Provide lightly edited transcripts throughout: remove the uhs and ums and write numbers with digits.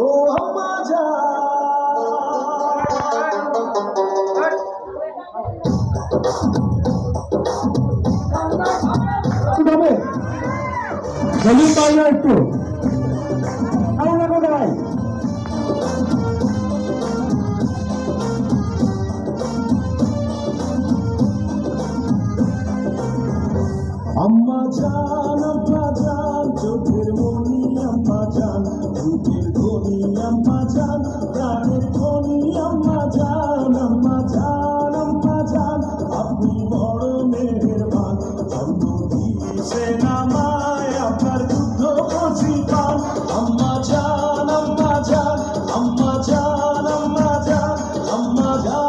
ও আম্মা যাবে জলদি পাই না একটু আরে না কোথায় আম্মা জান চোখের মনি আম্মা জান বুকের ধনি আম্মা জান প্রাণের ধনি আম্মা জান আম্মা জান আম্মা জান আপনি বড় মেহেরবান জন্ম দিয়েছে নামায় আপনার দুধ কচি পান আম্মা জান আম্মা জান আম্মা জান আম্মা জান আম্মা জান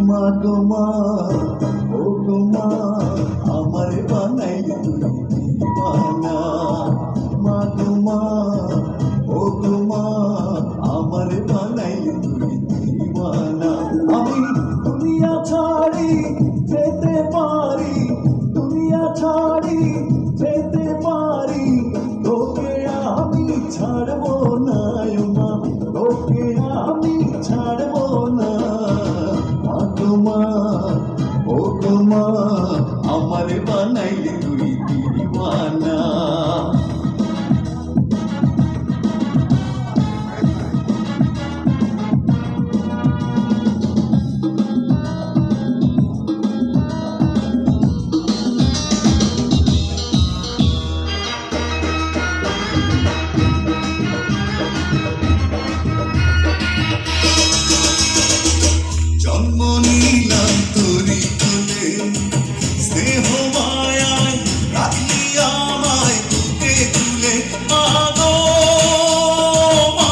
মা গো মা ও গো মা আমার বানাইলি তুই দিওয়ানা মা গো মা ও গো মা আমার বানাইলি তুই দিওয়ানা আমি দুনিয়া ছাড়ি যেতে পারি দুনিয়া ছাড়ি যেতে পারি তোকে আমি ছাড়বো না মা তোকে আমি ছাড়বো না মা ও গো মা আমার বানাইলি তুই দিওয়ানা জন্ম নিলাম তোরি কোলে স্নেহ মায়ায় রাখলি আমায় বুকে তুলে মা গো মা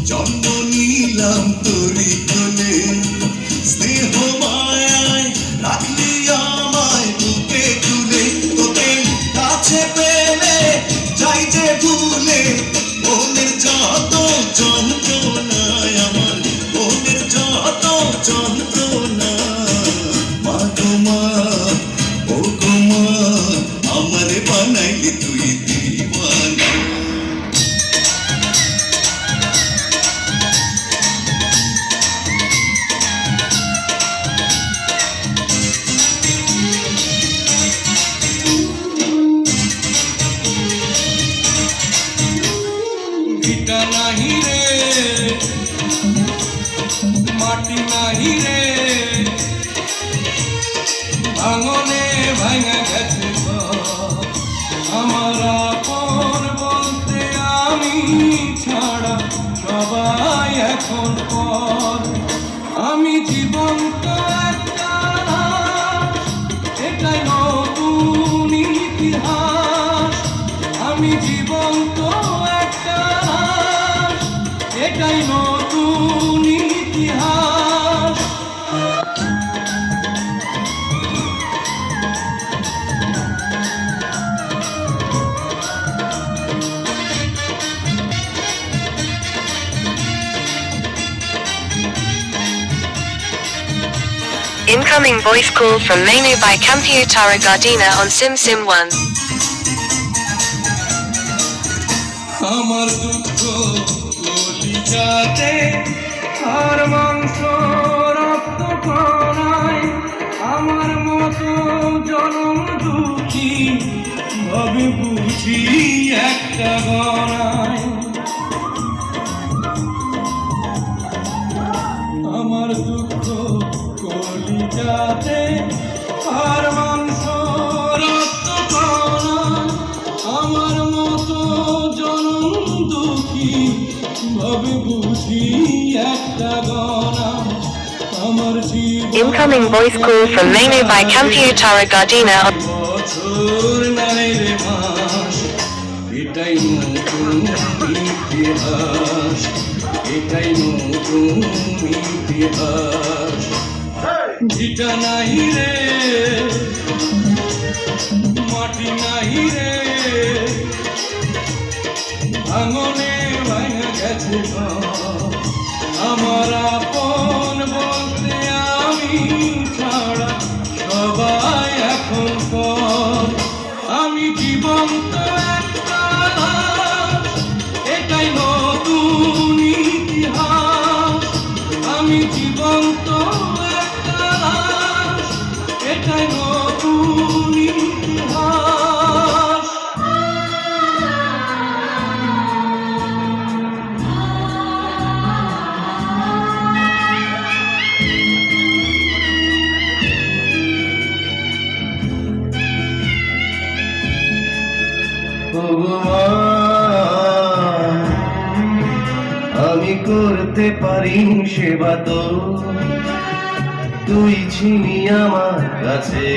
জন্ম নিলাম তোরি কোলে স্নেহ মায়ায় রাখলি আমায় বুকে তুলে তোকে কাছে পেলে যাই যে ভুলে মনের যত যন্ত্রণায় আমার মনের যত যন্ত্রণা মা গো মা ও গো মা আমার বানাইলি তুই দিওয়ানা ভিটা নাহি রে মাটি নাহি রে ভাঙনে ভাঙা গেছে আমার আপন বলতে আমি ছাড়া সবাই এখন পর আমি জীবন্ত একটা এটাই নতুন ইতিহাস আমি জীবন্ত একটা এটাই নতুন ইতিহাস Incoming voice call from Menu by Computer Gardena on Sim 1. আমার দুঃখ কলিজাতে আর মাংস রক্ত কণায় আমার মতো জনম দুঃখী ভাবে বুঝি একটা গণায় আমার দুঃখ কলিজাতে আর মাংস রক্ত কণায় আমার মতো জনম দুঃখী ভাবে বুঝি একটা গণা আমার জীবন Incoming voice call from Menu by Computer Gardena on বছর নাই রে মাস এটা এটাই নতুন ইতিহাস, এটাই নতুন ইতিহাস। ভিটা নাই রে, মাটি নাই রে, ভাঙনে ভাঙা গেছে ঘর। আমার আপন বলতে আমি ছাড়া সবাই এখন পর। আমি জীবন্ত একটা লাশ, এটাই নতুন ইতিহাস। আমি জীবন্ত একটা লাশ, এটাই নতুন ইতিহাস। ভগবান, আমি করতে পারি সেবা তো, তুই ছিনি আমার কাছে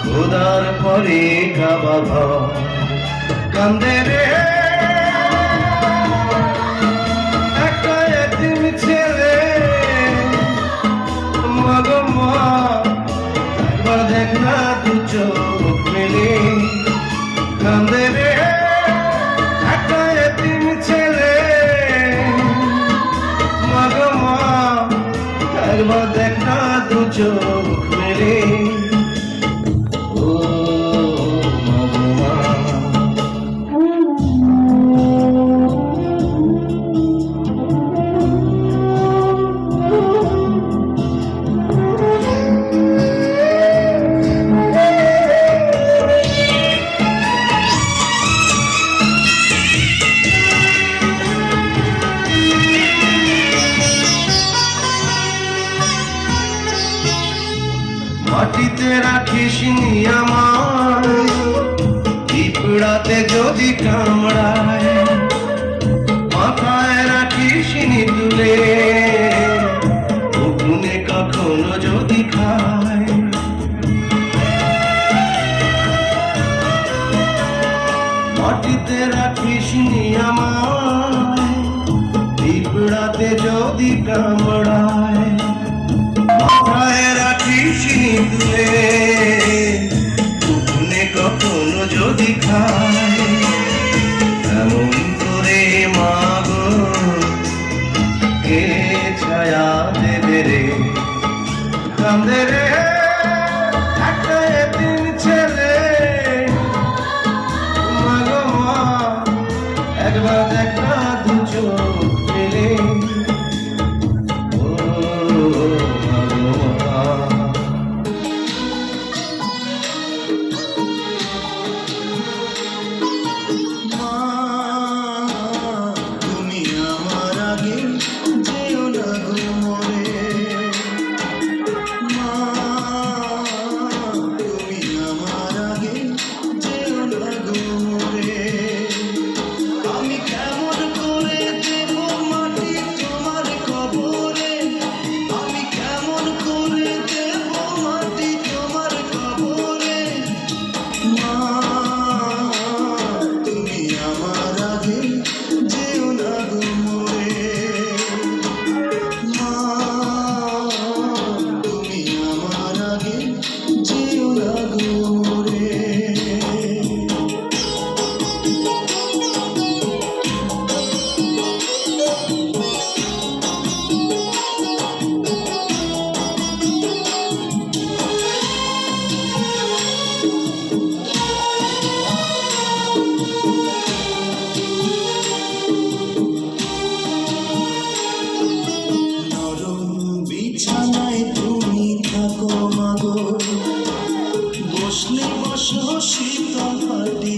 খোদার পরে কাবা ঘর। কান্দে রে একটা এতিম ছেলে, মা গো মা, একবার দেখ না দু চোখ মেলে। কান্দে রে একটা এতিম ছেলে, মা গো মা, একবার দেখ না দু চোখ মেলে। ও মা গো মা, মাটিতে রাখিস নি আমার, পিঁপড়াতে যদি কামড়ায়, মাথায় রাখিস নি তুলে, উঠুনে কখনো যদি খায়। মাটিতে রাখিস নি আমার, পিঁপড়াতে যদি কামড়ায়, মাথায় রাখিস নি তুলে, উঠুনে কখনো যদি খায়। এমন করে মা গো কে ছায়া দেবে রে। কান্দে রে একটা এতিম ছেলে, মা গো মা, একবার দেখ না দু চোখ মেলে। বসলে বসো শীতল পাটি